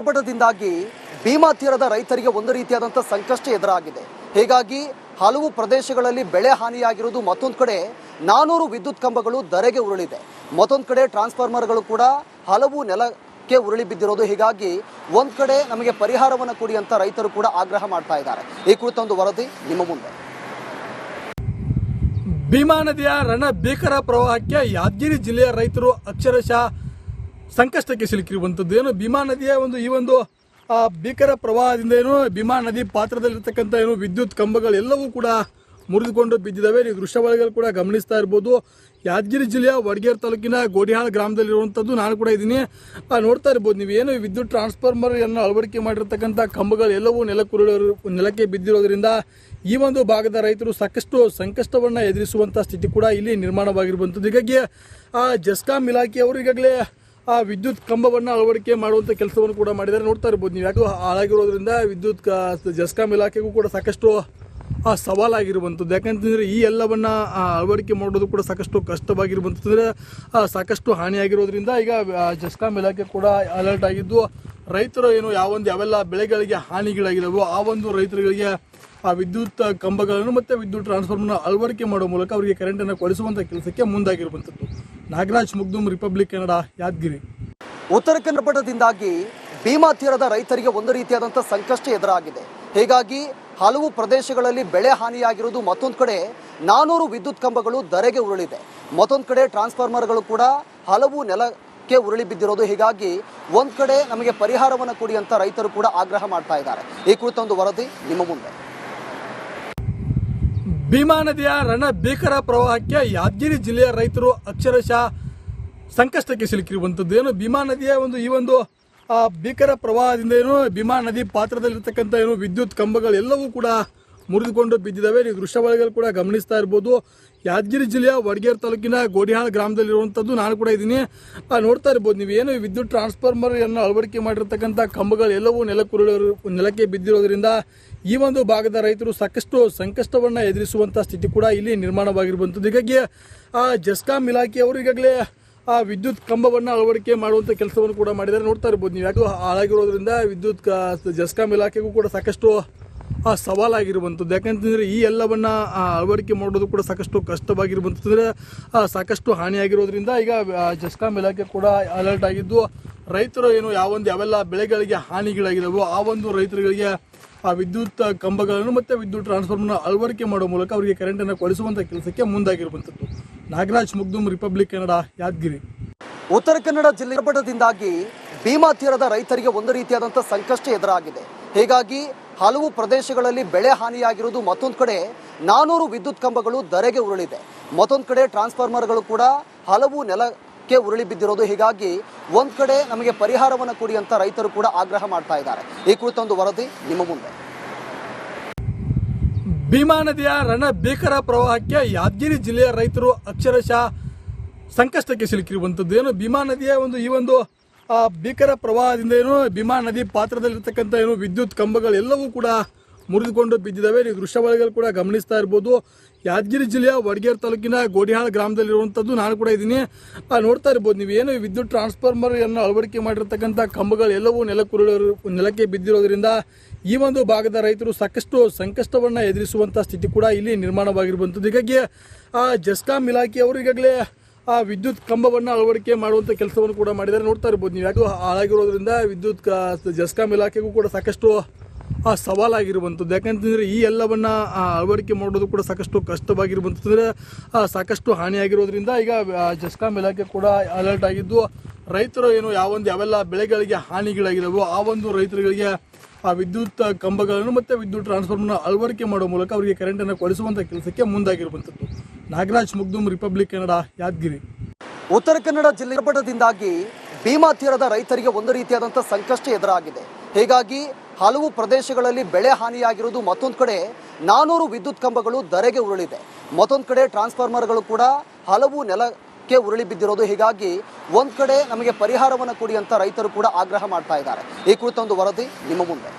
ಚಂಡಮಾರುತದಿಂದಾಗಿ ಭೀಮಾ ತೀರದ ರೈತರಿಗೆ ಒಂದು ರೀತಿಯಾದಂಥ ಸಂಕಷ್ಟ ಎದುರಾಗಿದೆ. ಹೀಗಾಗಿ ಹಲವು ಪ್ರದೇಶಗಳಲ್ಲಿ ಬೆಳೆ ಹಾನಿಯಾಗಿರುವುದು, ಮತ್ತೊಂದು ಕಡೆ 400 ವಿದ್ಯುತ್ ಕಂಬಗಳು ಧರೆಗೆ ಉರುಳಿದೆ. ಮತ್ತೊಂದು ಕಡೆ ಟ್ರಾನ್ಸ್ಫಾರ್ಮರ್ಗಳು ಕೂಡ ಹಲವು ನೆಲಕ್ಕೆ ಉರುಳಿ ಬಿದ್ದಿರೋದು. ಹೀಗಾಗಿ ಒಂದು ಕಡೆ ನಮಗೆ ಪರಿಹಾರವನ್ನು ಕೊಡಿ ಅಂತ ರೈತರು ಕೂಡ ಆಗ್ರಹ ಮಾಡ್ತಾ ಇದ್ದಾರೆ. ಈ ಕುರಿತೊಂದು ವರದಿ ನಿಮ್ಮ ಮುಂದೆ. ಭೀಮಾ ನದಿಯ ರಣ ಭೀಕರ ಪ್ರವಾಹಕ್ಕೆ ಯಾದಗಿರಿ ಜಿಲ್ಲೆಯ ರೈತರು ಅಕ್ಷರಶಃ ಸಂಕಷ್ಟಕ್ಕೆ ಸಿಲುಕಿರುವಂಥದ್ದು. ಏನು ಭೀಮಾ ನದಿಯ ಈ ಭೀಕರ ಪ್ರವಾಹದಿಂದ ಭೀಮಾ ನದಿ ಪಾತ್ರದಲ್ಲಿರ್ತಕ್ಕಂಥ ವಿದ್ಯುತ್ ಕಂಬಗಳೆಲ್ಲವೂ ಕೂಡ ಮುರಿದುಕೊಂಡು ಬಿದ್ದಿದ್ದಾವೆ. ನೀವು ದೃಶ್ಯಾವಳಿಗಳು ಕೂಡ ಗಮನಿಸ್ತಾ ಇರ್ಬೋದು. ಯಾದಗಿರಿ ಜಿಲ್ಲೆಯ ವಡಗೇರ್ ತಾಲೂಕಿನ ಗೋಡಿಹಾಳ ಗ್ರಾಮದಲ್ಲಿರುವಂಥದ್ದು ನಾನು ಕೂಡ ಇದ್ದೀನಿ. ನೋಡ್ತಾ ಇರ್ಬೋದು ನೀವು ವಿದ್ಯುತ್ ಟ್ರಾನ್ಸ್ಫಾರ್ಮರ್ ಅಳವಡಿಕೆ ಮಾಡಿರ್ತಕ್ಕಂಥ ಕಂಬಗಳೆಲ್ಲವೂ ನೆಲಕ್ಕೆ ಬಿದ್ದಿರೋದ್ರಿಂದ ಈ ಭಾಗದ ರೈತರು ಸಾಕಷ್ಟು ಸಂಕಷ್ಟವನ್ನು ಎದುರಿಸುವಂಥ ಸ್ಥಿತಿ ಕೂಡ ಇಲ್ಲಿ ನಿರ್ಮಾಣವಾಗಿರುವಂಥದ್ದು. ಹೀಗಾಗಿ ಜೆಸ್ಕಾಂ ಇಲಾಖೆಯವರು ಈಗಾಗಲೇ ವಿದ್ಯುತ್ ಕಂಬವನ್ನು ಅಳವಡಿಕೆ ಮಾಡುವಂಥ ಕೆಲಸವನ್ನು ಕೂಡ ಮಾಡಿದ್ದಾರೆ. ನೋಡ್ತಾ ಇರ್ಬೋದು ನೀವು. ಯಾಕೋ ಹಾಳಾಗಿರೋದ್ರಿಂದ ವಿದ್ಯುತ್ ಜೆಸ್ಕಾಂ ಇಲಾಖೆಗೂ ಕೂಡ ಸಾಕಷ್ಟು ಸವಾಲಾಗಿರುವಂಥದ್ದು. ಯಾಕಂತಂದರೆ ಈ ಎಲ್ಲವನ್ನು ಅಳವಡಿಕೆ ಮಾಡೋದು ಕೂಡ ಸಾಕಷ್ಟು ಕಷ್ಟವಾಗಿರುವಂಥದ್ದು. ಸಾಕಷ್ಟು ಹಾನಿಯಾಗಿರೋದ್ರಿಂದ ಈಗ ಜೆಸ್ಕಾಂ ಇಲಾಖೆ ಕೂಡ ಅಲರ್ಟ್ ಆಗಿದ್ದು, ರೈತರು ಯಾವೆಲ್ಲ ಬೆಳೆಗಳಿಗೆ ಹಾನಿಗಳಾಗಿದ್ದಾವೋ ಆ ರೈತರುಗಳಿಗೆ ವಿದ್ಯುತ್ ಕಂಬಗಳನ್ನು ಮತ್ತು ವಿದ್ಯುತ್ ಟ್ರಾನ್ಸ್ಫಾರ್ಮರ್ನ ಅಳವಡಿಕೆ ಮಾಡುವ ಮೂಲಕ ಅವರಿಗೆ ಕರೆಂಟನ್ನು ಕೊಡಿಸುವಂಥ ಕೆಲಸಕ್ಕೆ ಮುಂದಾಗಿರುವಂಥದ್ದು. ನಾಗರಾಜ್ ಮುಗ್ದುಮ್, ರಿಪಬ್ಲಿಕ್ ಕನ್ನಡ, ಯಾದಗಿರಿ. ಉತ್ತರ ಕನ್ನಡದಿಂದಾಗಿ ಭೀಮಾ ತೀರದ ರೈತರಿಗೆ ಒಂದು ರೀತಿಯಾದಂಥ ಸಂಕಷ್ಟ ಎದುರಾಗಿದೆ. ಹೀಗಾಗಿ ಹಲವು ಪ್ರದೇಶಗಳಲ್ಲಿ ಬೆಳೆ ಹಾನಿಯಾಗಿರುವುದು, ಮತ್ತೊಂದು ಕಡೆ 400 ವಿದ್ಯುತ್ ಕಂಬಗಳು ಧರೆಗೆ ಉರುಳಿದೆ. ಮತ್ತೊಂದು ಕಡೆ ಟ್ರಾನ್ಸ್ಫಾರ್ಮರ್ಗಳು ಕೂಡ ಹಲವು ನೆಲಕ್ಕೆ ಉರುಳಿ ಬಿದ್ದಿರೋದು. ಹೀಗಾಗಿ ಒಂದು ಕಡೆ ನಮಗೆ ಪರಿಹಾರವನ್ನು ಕೊಡಿ ಅಂತ ರೈತರು ಕೂಡ ಆಗ್ರಹ ಮಾಡ್ತಾ ಇದ್ದಾರೆ. ಈ ಕುರಿತೊಂದು ವರದಿ ನಿಮ್ಮ ಮುಂದೆ. ಭೀಮಾ ನದಿಯ ರಣ ಭೀಕರ ಪ್ರವಾಹಕ್ಕೆ ಯಾದಗಿರಿ ಜಿಲ್ಲೆಯ ರೈತರು ಅಕ್ಷರಶಃ ಸಂಕಷ್ಟಕ್ಕೆ ಸಿಲುಕಿರುವಂಥದ್ದು. ಏನು ಭೀಮಾ ನದಿಯ ಭೀಕರ ಪ್ರವಾಹದಿಂದ ಭೀಮಾ ನದಿ ಪಾತ್ರದಲ್ಲಿರ್ತಕ್ಕಂಥ ವಿದ್ಯುತ್ ಕಂಬಗಳೆಲ್ಲವೂ ಕೂಡ ಮುರಿದುಕೊಂಡು ಬಿದ್ದಿದ್ದಾವೆ. ನೀವು ದೃಶ್ಯಾವಳಿಗಳು ಕೂಡ ಗಮನಿಸ್ತಾ ಇರ್ಬೋದು. ಯಾದಗಿರಿ ಜಿಲ್ಲೆಯ ವಡಗೇರ್ ತಾಲೂಕಿನ ಗೋಡಿಹಾಳ ಗ್ರಾಮದಲ್ಲಿರುವಂಥದ್ದು ನಾನು ಕೂಡ ಇದ್ದೀನಿ. ನೋಡ್ತಾ ಇರ್ಬೋದು ನೀವು. ವಿದ್ಯುತ್ ಟ್ರಾನ್ಸ್ಫಾರ್ಮರ್ ಅಳವಡಿಕೆ ಮಾಡಿರ್ತಕ್ಕಂಥ ಕಂಬಗಳೆಲ್ಲವೂ ನೆಲಕ್ಕೆ ಬಿದ್ದಿರೋದ್ರಿಂದ ಈ ಭಾಗದ ರೈತರು ಸಾಕಷ್ಟು ಸಂಕಷ್ಟವನ್ನು ಎದುರಿಸುವಂಥ ಸ್ಥಿತಿ ಕೂಡ ಇಲ್ಲಿ ನಿರ್ಮಾಣವಾಗಿರುವಂಥದ್ದು. ಹೀಗಾಗಿ ಜೆಸ್ಕಾಂ ಇಲಾಖೆಯವರು ಈಗಾಗಲೇ ವಿದ್ಯುತ್ ಕಂಬವನ್ನು ಅಳವಡಿಕೆ ಮಾಡುವಂಥ ಕೆಲಸವನ್ನು ಕೂಡ ಮಾಡಿದ್ದಾರೆ. ನೋಡ್ತಾ ಇರ್ಬೋದು ನೀವು. ಯಾಕೋ ಹಾಳಾಗಿರೋದ್ರಿಂದ ವಿದ್ಯುತ್ ಜೆಸ್ಕಾಂ ಇಲಾಖೆಗೂ ಕೂಡ ಸಾಕಷ್ಟು ಸವಾಲಾಗಿರುವಂಥದ್ದು. ಯಾಕಂತಂದರೆ ಈ ಎಲ್ಲವನ್ನು ಅಳವಡಿಕೆ ಮಾಡೋದು ಕೂಡ ಸಾಕಷ್ಟು ಕಷ್ಟವಾಗಿರುವಂಥದ್ದು. ಸಾಕಷ್ಟು ಹಾನಿಯಾಗಿರೋದ್ರಿಂದ ಈಗ ಜೆಸ್ಕಾಂ ಇಲಾಖೆ ಕೂಡ ಅಲರ್ಟ್ ಆಗಿದ್ದು, ರೈತರು ಯಾವೆಲ್ಲ ಬೆಳೆಗಳಿಗೆ ಹಾನಿಗಳಾಗಿದ್ದಾವೋ ಆ ರೈತರುಗಳಿಗೆ ವಿದ್ಯುತ್ ಕಂಬಗಳನ್ನು ಮತ್ತು ವಿದ್ಯುತ್ ಟ್ರಾನ್ಸ್ಫಾರ್ಮರ್ನ ಅಳವಡಿಕೆ ಮಾಡುವ ಮೂಲಕ ಅವರಿಗೆ ಕರೆಂಟನ್ನು ಕೊಡಿಸುವಂಥ ಕೆಲಸಕ್ಕೆ ಮುಂದಾಗಿರುವಂಥದ್ದು. ನಾಗರಾಜ್ ಮುಗ್ದುಮ್, ರಿಪಬ್ಲಿಕ್ ಕನ್ನಡ, ಯಾದಗಿರಿ. ಉತ್ತರ ಕನ್ನಡ ಜಿಲ್ಲೆಯಿಂದಾಗಿ ಭೀಮಾ ತೀರದ ರೈತರಿಗೆ ಒಂದು ರೀತಿಯಾದಂಥ ಸಂಕಷ್ಟ ಎದುರಾಗಿದೆ. ಹೀಗಾಗಿ ಹಲವು ಪ್ರದೇಶಗಳಲ್ಲಿ ಬೆಳೆ ಹಾನಿಯಾಗಿರುವುದು, ಮತ್ತೊಂದು ಕಡೆ 400 ವಿದ್ಯುತ್ ಕಂಬಗಳು ಧರೆಗೆ ಉರುಳಿದೆ. ಮತ್ತೊಂದು ಕಡೆ ಟ್ರಾನ್ಸ್ಫಾರ್ಮರ್ಗಳು ಕೂಡ ಹಲವು ನೆಲಕ್ಕೆ ಉರುಳಿ ಬಿದ್ದಿರೋದು. ಹೀಗಾಗಿ ಒಂದು ಕಡೆ ನಮಗೆ ಪರಿಹಾರವನ್ನು ಕೊಡಿ ಅಂತ ರೈತರು ಕೂಡ ಆಗ್ರಹ ಮಾಡ್ತಾ ಇದ್ದಾರೆ. ಈ ಕುರಿತೊಂದು ವರದಿ ನಿಮ್ಮ ಮುಂದೆ. ಭೀಮಾ ನದಿಯ ರಣ ಭೀಕರ ಪ್ರವಾಹಕ್ಕೆ ಯಾದಗಿರಿ ಜಿಲ್ಲೆಯ ರೈತರು ಅಕ್ಷರಶಃ ಸಂಕಷ್ಟಕ್ಕೆ ಸಿಲುಕಿರುವಂಥದ್ದು. ಏನು ಭೀಮಾ ನದಿಯ ಭೀಕರ ಪ್ರವಾಹದಿಂದ ಭೀಮಾ ನದಿ ಪಾತ್ರದಲ್ಲಿರ್ತಕ್ಕಂಥ ವಿದ್ಯುತ್ ಕಂಬಗಳೆಲ್ಲವೂ ಕೂಡ ಮುರಿದುಕೊಂಡು ಬಿದ್ದಿದ್ದಾವೆ. ನೀವು ದೃಶ್ಯಾವಳಿಗಳು ಕೂಡ ಗಮನಿಸ್ತಾ ಇರ್ಬೋದು. ಯಾದಗಿರಿ ಜಿಲ್ಲೆಯ ವಡಗೇರ್ ತಾಲೂಕಿನ ಗೋಡಿಹಾಳ ಗ್ರಾಮದಲ್ಲಿರುವಂಥದ್ದು ನಾನು ಕೂಡ ಇದ್ದೀನಿ. ನೋಡ್ತಾ ಇರ್ಬೋದು ನೀವು. ವಿದ್ಯುತ್ ಟ್ರಾನ್ಸ್ಫಾರ್ಮರ್ ಅಳವಡಿಕೆ ಮಾಡಿರ್ತಕ್ಕಂಥ ಕಂಬಗಳೆಲ್ಲವೂ ನೆಲಕ್ಕೆ ಬಿದ್ದಿರೋದ್ರಿಂದ ಈ ಭಾಗದ ರೈತರು ಸಾಕಷ್ಟು ಸಂಕಷ್ಟವನ್ನು ಎದುರಿಸುವಂಥ ಸ್ಥಿತಿ ಕೂಡ ಇಲ್ಲಿ ನಿರ್ಮಾಣವಾಗಿರುವಂಥದ್ದು. ಹೀಗಾಗಿ ಜೆಸ್ಕಾಂ ಇಲಾಖೆಯವರು ಈಗಾಗಲೇ ವಿದ್ಯುತ್ ಕಂಬವನ್ನು ಅಳವಡಿಕೆ ಮಾಡುವಂಥ ಕೆಲಸವನ್ನು ಕೂಡ ಮಾಡಿದ್ದಾರೆ. ನೋಡ್ತಾ ಇರ್ಬೋದು ನೀವು. ಯಾಕೋ ಹಾಳಾಗಿರೋದ್ರಿಂದ ವಿದ್ಯುತ್ ಜೆಸ್ಕಾಂ ಇಲಾಖೆಗೂ ಕೂಡ ಸಾಕಷ್ಟು ಸವಾಲಾಗಿರುವಂಥದ್ದು. ಯಾಕಂತಂದರೆ ಈ ಎಲ್ಲವನ್ನು ಅಳವಡಿಕೆ ಮಾಡೋದು ಕೂಡ ಸಾಕಷ್ಟು ಕಷ್ಟವಾಗಿರುವಂಥದ್ದು. ಸಾಕಷ್ಟು ಹಾನಿಯಾಗಿರೋದ್ರಿಂದ ಈಗ ಜೆಸ್ಕಾಂ ಇಲಾಖೆ ಕೂಡ ಅಲರ್ಟ್ ಆಗಿದ್ದು, ರೈತರು ಯಾವೆಲ್ಲ ಬೆಳೆಗಳಿಗೆ ಹಾನಿಗಳಾಗಿದ್ದಾವೋ ಆ ರೈತರುಗಳಿಗೆ ವಿದ್ಯುತ್ ಕಂಬಗಳನ್ನು ಮತ್ತು ವಿದ್ಯುತ್ ಟ್ರಾನ್ಸ್ಫಾರ್ಮರ್ನ ಅಳವಡಿಕೆ ಮಾಡುವ ಮೂಲಕ ಅವರಿಗೆ ಕರೆಂಟನ್ನು ಕೊಡಿಸುವಂಥ ಕೆಲಸಕ್ಕೆ ಮುಂದಾಗಿರುವಂಥದ್ದು. ನಾಗರಾಜ್ ಮುಗ್ದುಮ್, ರಿಪಬ್ಲಿಕ್ ಕನ್ನಡ, ಯಾದಗಿರಿ. ಉತ್ತರ ಕನ್ನಡ ಜಿಲ್ಲೆಯಿಂದಾಗಿ ಭೀಮಾ ತೀರದ ರೈತರಿಗೆ ಒಂದು ರೀತಿಯಾದಂಥ ಸಂಕಷ್ಟ ಎದುರಾಗಿದೆ. ಹೀಗಾಗಿ ಹಲವು ಪ್ರದೇಶಗಳಲ್ಲಿ ಬೆಳೆ ಹಾನಿಯಾಗಿರುವುದು, ಮತ್ತೊಂದು ಕಡೆ 400 ವಿದ್ಯುತ್ ಕಂಬಗಳು ಧರೆಗೆ ಉರುಳಿದೆ. ಮತ್ತೊಂದು ಕಡೆ ಟ್ರಾನ್ಸ್ಫಾರ್ಮರ್ಗಳು ಕೂಡ ಹಲವು ನೆಲಕ್ಕೆ ಉರುಳಿ ಬಿದ್ದಿರೋದು. ಹೀಗಾಗಿ ಒಂದು ಕಡೆ ನಮಗೆ ಪರಿಹಾರವನ್ನು ಕೊಡಿ ಅಂತ ರೈತರು ಕೂಡ ಆಗ್ರಹ ಮಾಡ್ತಾ ಇದ್ದಾರೆ. ಈ ಕುರಿತೊಂದು ವರದಿ ನಿಮ್ಮ ಮುಂದೆ.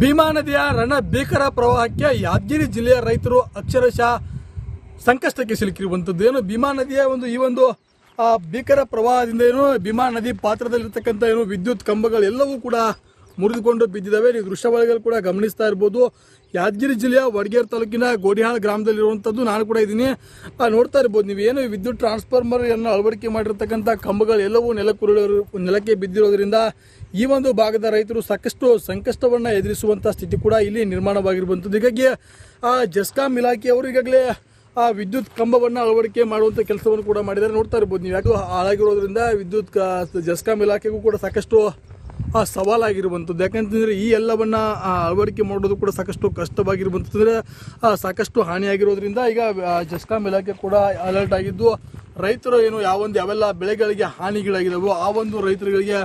ಭೀಮಾ ನದಿಯ ರಣ ಭೀಕರ ಪ್ರವಾಹಕ್ಕೆ ಯಾದಗಿರಿ ಜಿಲ್ಲೆಯ ರೈತರು ಅಕ್ಷರಶಃ ಸಂಕಷ್ಟಕ್ಕೆ ಸಿಲುಕಿರುವಂಥದ್ದು. ಏನು ಭೀಮಾ ನದಿಯ ಭೀಕರ ಪ್ರವಾಹದಿಂದ ಏನು ಭೀಮಾ ನದಿ ಪಾತ್ರದಲ್ಲಿರ್ತಕ್ಕಂಥ ಏನು ವಿದ್ಯುತ್ ಕಂಬಗಳೆಲ್ಲವೂ ಕೂಡ ಮುರಿದುಕೊಂಡು ಬಿದ್ದಿದ್ದಾವೆ. ನೀವು ದೃಶ್ಯಾವಳಿಗಳು ಕೂಡ ಗಮನಿಸ್ತಾ ಇರ್ಬೋದು. ಯಾದಗಿರಿ ಜಿಲ್ಲೆಯ ವಡಗೇರ್ ತಾಲೂಕಿನ ಗೋಡಿಹಾಳ ಗ್ರಾಮದಲ್ಲಿರುವಂಥದ್ದು ನಾನು ಕೂಡ ಇದ್ದೀನಿ. ನೋಡ್ತಾ ಇರ್ಬೋದು ನೀವು ಏನು ವಿದ್ಯುತ್ ಟ್ರಾನ್ಸ್ಫಾರ್ಮರ್ ಅನ್ನು ಅಳವಡಿಕೆ ಮಾಡಿರ್ತಕ್ಕಂಥ ಕಂಬಗಳೆಲ್ಲವೂ ನೆಲಕ್ಕೆ ಬಿದ್ದಿರೋದ್ರಿಂದ ಈ ಒಂದು ಭಾಗದ ರೈತರು ಸಾಕಷ್ಟು ಸಂಕಷ್ಟವನ್ನು ಎದುರಿಸುವಂಥ ಸ್ಥಿತಿ ಕೂಡ ಇಲ್ಲಿ ನಿರ್ಮಾಣವಾಗಿರುವಂಥದ್ದು. ಹೀಗಾಗಿ ಜೆಸ್ಕಾಂ ಇಲಾಖೆಯವರು ಈಗಾಗಲೇ ವಿದ್ಯುತ್ ಕಂಬವನ್ನು ಅಳವಡಿಕೆ ಮಾಡುವಂಥ ಕೆಲಸವನ್ನು ಕೂಡ ಮಾಡಿದ್ದಾರೆ. ನೋಡ್ತಾ ಇರ್ಬೋದು ನೀವು ಯಾಕೋ ಹಾಳಾಗಿರೋದ್ರಿಂದ ವಿದ್ಯುತ್ ಜೆಸ್ಕಾಂ ಇಲಾಖೆಗೂ ಕೂಡ ಸಾಕಷ್ಟು ಸವಾಲಾಗಿರುವಂಥದ್ದು. ಯಾಕಂತಂದರೆ ಈ ಎಲ್ಲವನ್ನು ಅಳವಡಿಕೆ ಮಾಡೋದು ಕೂಡ ಸಾಕಷ್ಟು ಕಷ್ಟವಾಗಿರುವಂಥದ್ದು, ಸಾಕಷ್ಟು ಹಾನಿಯಾಗಿರೋದ್ರಿಂದ ಈಗ ಜೆಸ್ಕಾಂ ಇಲಾಖೆ ಕೂಡ ಅಲರ್ಟ್ ಆಗಿದ್ದು ರೈತರು ಏನು ಯಾವೆಲ್ಲ ಬೆಳೆಗಳಿಗೆ ಹಾನಿಗಳಾಗಿದ್ದಾವೋ ಆ ಒಂದು ರೈತರುಗಳಿಗೆ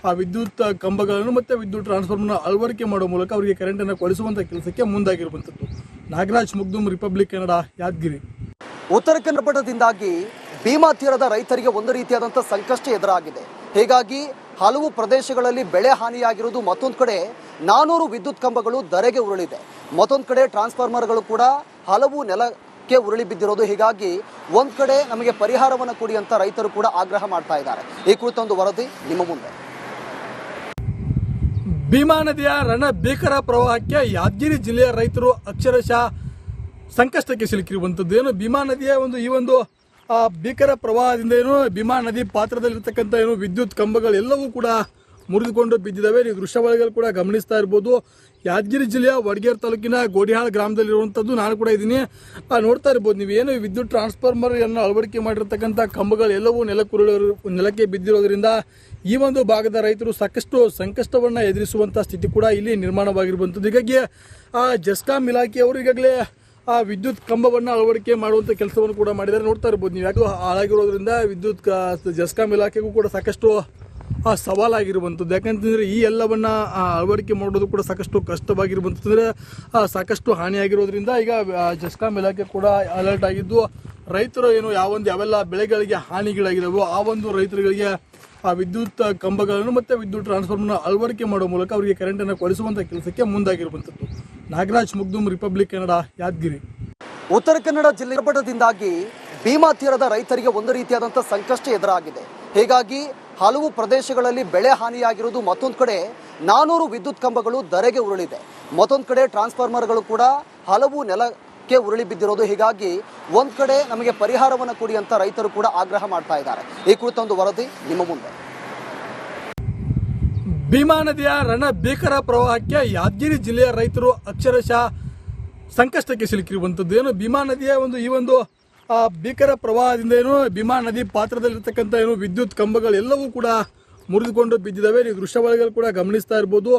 ಆ ವಿದ್ಯುತ್ ಕಂಬಗಳನ್ನು ಮತ್ತು ವಿದ್ಯುತ್ ಟ್ರಾನ್ಸ್ಫಾರ್ಮರ್ನ ಅಳವಡಿಕೆ ಮಾಡುವ ಮೂಲಕ ಅವರಿಗೆ ಕರೆಂಟನ್ನು ಕೊಡಿಸುವಂಥ ಕೆಲಸಕ್ಕೆ ಮುಂದಾಗಿರುವಂಥದ್ದು. ನಾಗರಾಜ್ ಮುಗ್ದುಮ್, ರಿಪಬ್ಲಿಕ್ ಕನ್ನಡ, ಯಾದಗಿರಿ. ಉತ್ತರ ಕನ್ನಡದಿಂದಾಗಿ ಭೀಮಾ ತೀರದ ರೈತರಿಗೆ ಒಂದು ರೀತಿಯಾದಂಥ ಸಂಕಷ್ಟ ಎದುರಾಗಿದೆ. ಹೀಗಾಗಿ ಹಲವು ಪ್ರದೇಶಗಳಲ್ಲಿ ಬೆಳೆ ಹಾನಿಯಾಗಿರುವುದು, ಮತ್ತೊಂದು ಕಡೆ 400 ವಿದ್ಯುತ್ ಕಂಬಗಳು ಧರೆಗೆ ಉರುಳಿದೆ, ಮತ್ತೊಂದು ಕಡೆ ಟ್ರಾನ್ಸ್ಫಾರ್ಮರ್ಗಳು ಕೂಡ ಹಲವು ನೆಲಕ್ಕೆ ಉರುಳಿ ಬಿದ್ದಿರೋದು. ಹೀಗಾಗಿ ಒಂದು ಕಡೆ ನಮಗೆ ಪರಿಹಾರವನ್ನು ಕೊಡಿ ಅಂತ ರೈತರು ಕೂಡ ಆಗ್ರಹ ಮಾಡ್ತಾ ಇದ್ದಾರೆ. ಈ ಕುರಿತೊಂದು ವರದಿ ನಿಮ್ಮ ಮುಂದೆ. ಭೀಮಾ ನದಿಯ ರಣ ಭೀಕರ ಪ್ರವಾಹಕ್ಕೆ ಯಾದಗಿರಿ ಜಿಲ್ಲೆಯ ರೈತರು ಅಕ್ಷರಶಃ ಸಂಕಷ್ಟಕ್ಕೆ ಸಿಲುಕಿರುವಂಥದ್ದು. ಏನು ಭೀಮಾ ನದಿಯ ಈ ಒಂದು ಭೀಕರ ಪ್ರವಾಹದಿಂದ ಏನು ಭೀಮಾ ನದಿ ಪಾತ್ರದಲ್ಲಿರ್ತಕ್ಕಂಥ ಏನು ವಿದ್ಯುತ್ ಕಂಬಗಳೆಲ್ಲವೂ ಕೂಡ ಮುರಿದುಕೊಂಡು ಬಿದ್ದಿದ್ದಾವೆ. ನೀವು ದೃಶ್ಯಾವಳಿಗಳು ಕೂಡ ಗಮನಿಸ್ತಾ ಇರ್ಬೋದು. ಯಾದಗಿರಿ ಜಿಲ್ಲೆಯ ವಡಗೇರ್ ತಾಲೂಕಿನ ಗೋಡಿಹಾಳ ಗ್ರಾಮದಲ್ಲಿರುವಂಥದ್ದು ನಾನು ಕೂಡ ಇದ್ದೀನಿ. ನೋಡ್ತಾ ಇರ್ಬೋದು ನೀವು ಏನು ವಿದ್ಯುತ್ ಟ್ರಾನ್ಸ್ಫಾರ್ಮರ್ ಅನ್ನು ಅಳವಡಿಕೆ ಮಾಡಿರ್ತಕ್ಕಂಥ ಕಂಬಗಳೆಲ್ಲವೂ ನೆಲಕ್ಕೆ ಬಿದ್ದಿರೋದ್ರಿಂದ ಈ ಒಂದು ಭಾಗದ ರೈತರು ಸಾಕಷ್ಟು ಸಂಕಷ್ಟವನ್ನು ಎದುರಿಸುವಂಥ ಸ್ಥಿತಿ ಕೂಡ ಇಲ್ಲಿ ನಿರ್ಮಾಣವಾಗಿರುವಂಥದ್ದು. ಹೀಗಾಗಿ ಜೆಸ್ಕಾಂ ಇಲಾಖೆಯವರು ಈಗಾಗಲೇ ವಿದ್ಯುತ್ ಕಂಬವನ್ನು ಅಳವಡಿಕೆ ಮಾಡುವಂಥ ಕೆಲಸವನ್ನು ಕೂಡ ಮಾಡಿದ್ದಾರೆ. ನೋಡ್ತಾ ಇರ್ಬೋದು ನೀವು ಯಾಕೋ ಹಾಳಾಗಿರೋದ್ರಿಂದ ವಿದ್ಯುತ್ ಜೆಸ್ಕಾಂ ಇಲಾಖೆಗೂ ಕೂಡ ಸಾಕಷ್ಟು ಸವಾಲಾಗಿರುವಂಥದ್ದು. ಯಾಕಂತಂದರೆ ಈ ಎಲ್ಲವನ್ನು ಅಳವಡಿಕೆ ಮಾಡೋದು ಕೂಡ ಸಾಕಷ್ಟು ಕಷ್ಟವಾಗಿರುವಂಥದ್ದು, ಸಾಕಷ್ಟು ಹಾನಿಯಾಗಿರೋದ್ರಿಂದ ಈಗ ಜೆಸ್ಕಾಂ ಇಲಾಖೆ ಕೂಡ ಅಲರ್ಟ್ ಆಗಿದ್ದು ರೈತರು ಏನು ಯಾವೆಲ್ಲ ಬೆಳೆಗಳಿಗೆ ಹಾನಿಗಳಾಗಿದ್ದಾವೋ ಆ ಒಂದು ರೈತರುಗಳಿಗೆ ಆ ವಿದ್ಯುತ್ ಕಂಬಗಳನ್ನು ಮತ್ತು ವಿದ್ಯುತ್ ಟ್ರಾನ್ಸ್ಫಾರ್ಮರ್ನ ಅಳವಡಿಕೆ ಮಾಡುವ ಮೂಲಕ ಅವರಿಗೆ ಕರೆಂಟನ್ನು ಕೊಡಿಸುವಂಥ ಕೆಲಸಕ್ಕೆ ಮುಂದಾಗಿರುವಂಥದ್ದು. ನಾಗರಾಜ್ ಮುಗ್ದುಮ್, ರಿಪಬ್ಲಿಕ್ ಕನ್ನಡ, ಯಾದಗಿರಿ. ಉತ್ತರ ಕನ್ನಡ ಜಿಲ್ಲೆಯಿಂದಾಗಿ ಭೀಮಾ ತೀರದ ರೈತರಿಗೆ ಒಂದು ರೀತಿಯಾದಂಥ ಸಂಕಷ್ಟ ಎದುರಾಗಿದೆ. ಹೀಗಾಗಿ ಹಲವು ಪ್ರದೇಶಗಳಲ್ಲಿ ಬೆಳೆ ಹಾನಿಯಾಗಿರುವುದು, ಮತ್ತೊಂದು ಕಡೆ 400 ವಿದ್ಯುತ್ ಕಂಬಗಳು ಧರೆಗೆ ಉರುಳಿದೆ, ಮತ್ತೊಂದು ಕಡೆ ಟ್ರಾನ್ಸ್ಫಾರ್ಮರ್ಗಳು ಕೂಡ ಹಲವು ನೆಲಕ್ಕೆ ಉರುಳಿ ಬಿದ್ದಿರೋದು. ಹೀಗಾಗಿ ಒಂದು ಕಡೆ ನಮಗೆ ಪರಿಹಾರವನ್ನು ಕೊಡಿ ಅಂತ ರೈತರು ಕೂಡ ಆಗ್ರಹ ಮಾಡ್ತಾ ಇದ್ದಾರೆ. ಈ ಕುರಿತೊಂದು ವರದಿ ನಿಮ್ಮ ಮುಂದೆ. ಭೀಮಾ ನದಿಯ ರಣ ಭೀಕರ ಪ್ರವಾಹಕ್ಕೆ ಯಾದಗಿರಿ ಜಿಲ್ಲೆಯ ರೈತರು ಅಕ್ಷರಶಃ ಸಂಕಷ್ಟಕ್ಕೆ ಸಿಲುಕಿರುವಂಥದ್ದು. ಏನು ಭೀಮಾ ನದಿಯ ಭೀಕರ ಪ್ರವಾಹದಿಂದ ಏನು ಭೀಮಾ ನದಿ ಪಾತ್ರದಲ್ಲಿರ್ತಕ್ಕಂಥ ಏನು ವಿದ್ಯುತ್ ಕಂಬಗಳೆಲ್ಲವೂ ಕೂಡ ಮುರಿದುಕೊಂಡು ಬಿದ್ದಿದ್ದಾವೆ. ನೀವು ದೃಶ್ಯಾವಳಿಗಳು ಕೂಡ ಗಮನಿಸ್ತಾ ಇರ್ಬೋದು.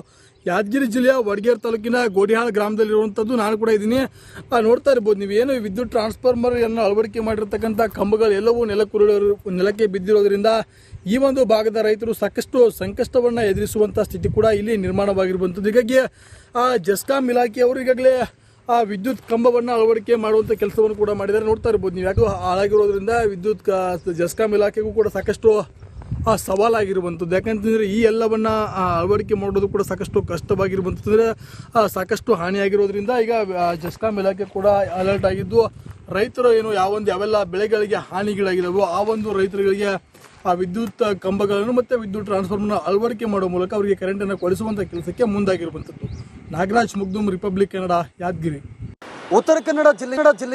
ಯಾದಗಿರಿ ಜಿಲ್ಲೆಯ ವಡಗೇರ್ ತಾಲೂಕಿನ ಗೋಡಿಹಾಳ ಗ್ರಾಮದಲ್ಲಿರುವಂಥದ್ದು ನಾನು ಕೂಡ ಇದ್ದೀನಿ. ನೋಡ್ತಾ ಇರ್ಬೋದು ನೀವು ಏನು ವಿದ್ಯುತ್ ಟ್ರಾನ್ಸ್ಫಾರ್ಮರ್ ಅನ್ನು ಅಳವಡಿಕೆ ಮಾಡಿರ್ತಕ್ಕಂಥ ಕಂಬಗಳೆಲ್ಲವೂ ನೆಲಕ್ಕೆ ಬಿದ್ದಿರೋದ್ರಿಂದ ಈ ಒಂದು ಭಾಗದ ರೈತರು ಸಾಕಷ್ಟು ಸಂಕಷ್ಟವನ್ನು ಎದುರಿಸುವಂಥ ಸ್ಥಿತಿ ಕೂಡ ಇಲ್ಲಿ ನಿರ್ಮಾಣವಾಗಿರುವಂಥದ್ದು. ಹೀಗಾಗಿ ಜೆಸ್ಕಾಂ ಇಲಾಖೆಯವರು ಈಗಾಗಲೇ ವಿದ್ಯುತ್ ಕಂಬವನ್ನು ಅಳವಡಿಕೆ ಮಾಡುವಂಥ ಕೆಲಸವನ್ನು ಕೂಡ ಮಾಡಿದ್ದಾರೆ. ನೋಡ್ತಾ ಇರ್ಬೋದು ನೀವು ಯಾಕೋ ಹಾಳಾಗಿರೋದ್ರಿಂದ ವಿದ್ಯುತ್ ಜೆಸ್ಕಾಂ ಇಲಾಖೆಗೂ ಕೂಡ ಸಾಕಷ್ಟು ಸವಾಲಾಗಿರುವಂಥದ್ದು. ಯಾಕಂತಂದರೆ ಈ ಎಲ್ಲವನ್ನು ಅಳವಡಿಕೆ ಮಾಡೋದು ಕೂಡ ಸಾಕಷ್ಟು ಕಷ್ಟವಾಗಿರುವಂಥದ್ದು, ಸಾಕಷ್ಟು ಹಾನಿಯಾಗಿರೋದ್ರಿಂದ ಈಗ ಜೆಸ್ಕಾಂ ಇಲಾಖೆ ಕೂಡ ಅಲರ್ಟ್ ಆಗಿದ್ದು ರೈತರು ಏನು ಯಾವೆಲ್ಲ ಬೆಳೆಗಳಿಗೆ ಹಾನಿಗಳಾಗಿದ್ದಾವೋ ಆ ಒಂದು ರೈತರುಗಳಿಗೆ ಆ ವಿದ್ಯುತ್ ಕಂಬಗಳನ್ನು ಮತ್ತು ವಿದ್ಯುತ್ ಟ್ರಾನ್ಸ್ಫಾರ್ಮರ್ನ ಅಳವಡಿಕೆ ಮಾಡುವ ಮೂಲಕ ಅವರಿಗೆ ಕರೆಂಟನ್ನು ಕೊಡಿಸುವಂಥ ಕೆಲಸಕ್ಕೆ ಮುಂದಾಗಿರುವಂಥದ್ದು. ನಾಗರಾಜ್ ಮುಗ್ದುಮ್, ರಿಪಬ್ಲಿಕ್ ಕನ್ನಡ, ಯಾದಗಿರಿ. ಉತ್ತರ ಕನ್ನಡ ಜಿಲ್ಲೆ